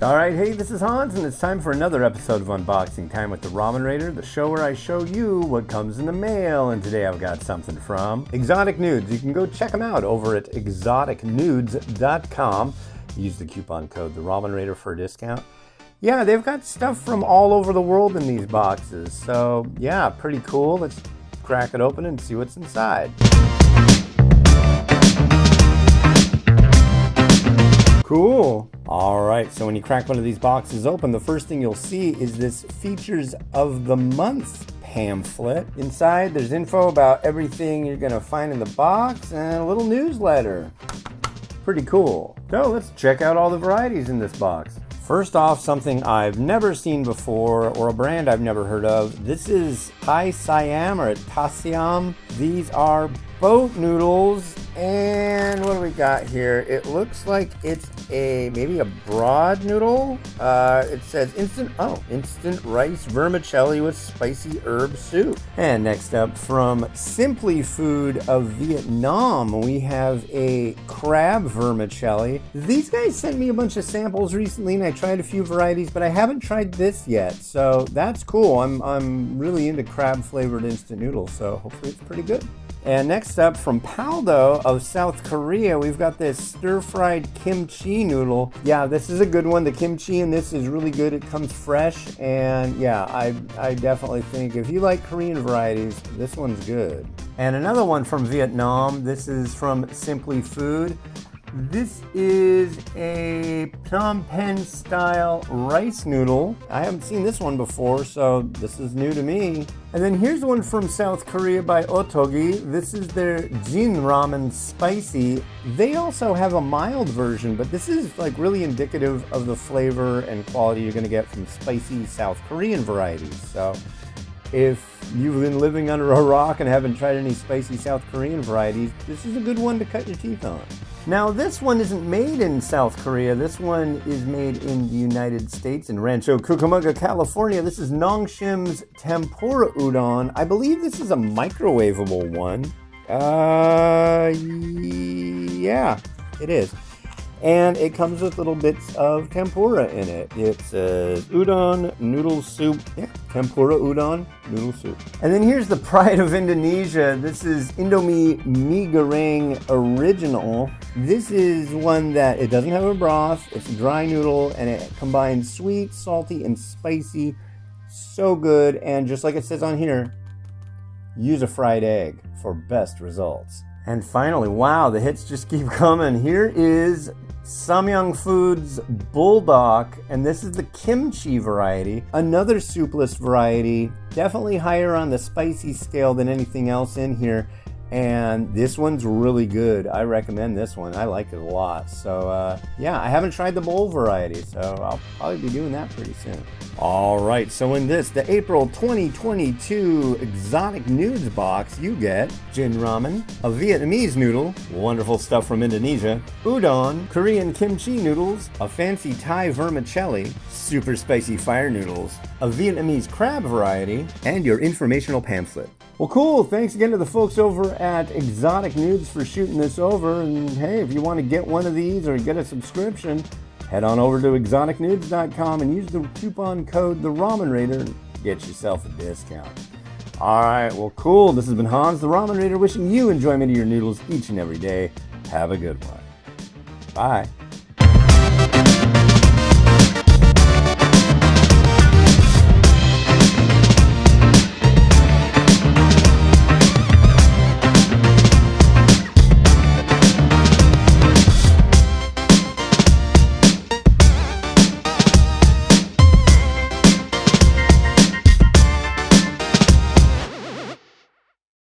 Alright, hey, this is Hans, and it's time for another episode of Unboxing Time with the Ramen Raider, the show where I show you what comes in the mail, and today I've got something from Exotic Noods. You can go check them out over at exoticnoods.com. Use the coupon code the Ramen Raider for a discount. Yeah, they've got stuff from all over the world in these boxes, so yeah, pretty cool. Let's crack it open and see what's inside. Cool. Alright, so when you crack one of these boxes open, the first thing you'll see is this Features of the Month pamphlet. Inside, there's info about everything you're going to find in the box and a little newsletter. Pretty cool. So let's check out all the varieties in this box. First off, something I've never seen before, or a brand I've never heard of. This is Thai Siam or Thai. These are boat noodles, and what do we got here? It looks like it's maybe a broad noodle. It says instant rice vermicelli with spicy herb soup. And next up, from Simply Food of Vietnam, we have a crab vermicelli. These guys sent me a bunch of samples recently, and I tried a few varieties, but I haven't tried this yet, so that's cool. I'm really into crab flavored instant noodles, so hopefully it's pretty good. And next up, from Paldo of South Korea, we've got this stir-fried kimchi noodle. Yeah, this is a good one. The kimchi in this is really good. It comes fresh, and yeah, I definitely think if you like Korean varieties, this one's good. And another one from Vietnam. This is from Simply Food. This is a Phnom Penh style rice noodle. I haven't seen this one before, so this is new to me. And then here's one from South Korea by Otogi. This is their Jin Ramen Spicy. They also have a mild version, but this is like really indicative of the flavor and quality you're gonna get from spicy South Korean varieties. So if you've been living under a rock and haven't tried any spicy South Korean varieties, this is a good one to cut your teeth on. Now, this one isn't made in South Korea. This one is made in the United States in Rancho Cucamonga, California. This is Nongshim's Tempura Udon. I believe this is a microwavable one. Yeah, it is. And it comes with little bits of tempura in it. It says udon noodle soup. Yeah, tempura udon noodle soup. And then here's the pride of Indonesia. This is Indomie Mie Goreng Original. This is one that it doesn't have a broth. It's a dry noodle, and it combines sweet, salty, and spicy. So good. And just like it says on here, use a fried egg for best results. And finally, wow, the hits just keep coming. Here is Samyang Foods Bulldog, and this is the kimchi variety. Another soupless variety, definitely higher on the spicy scale than anything else in here. And this one's really good. I recommend this one. I like it a lot. So yeah, I haven't tried the bowl variety, so I'll probably be doing that pretty soon. All right, so in this, the April 2022 Exotic Noods box, you get Jin Ramen, a Vietnamese noodle, wonderful stuff from Indonesia, udon, Korean kimchi noodles, a fancy Thai vermicelli, super spicy fire noodles, a Vietnamese crab variety, and your informational pamphlet. Well, cool. Thanks again to the folks over at Exotic Noods for shooting this over. And hey, if you want to get one of these or get a subscription, head on over to exoticnoods.com and use the coupon code the Ramen Raider and get yourself a discount. All right, well, cool. This has been Hans the Ramen Raider wishing you enjoyment of your noodles each and every day. Have a good one. Bye.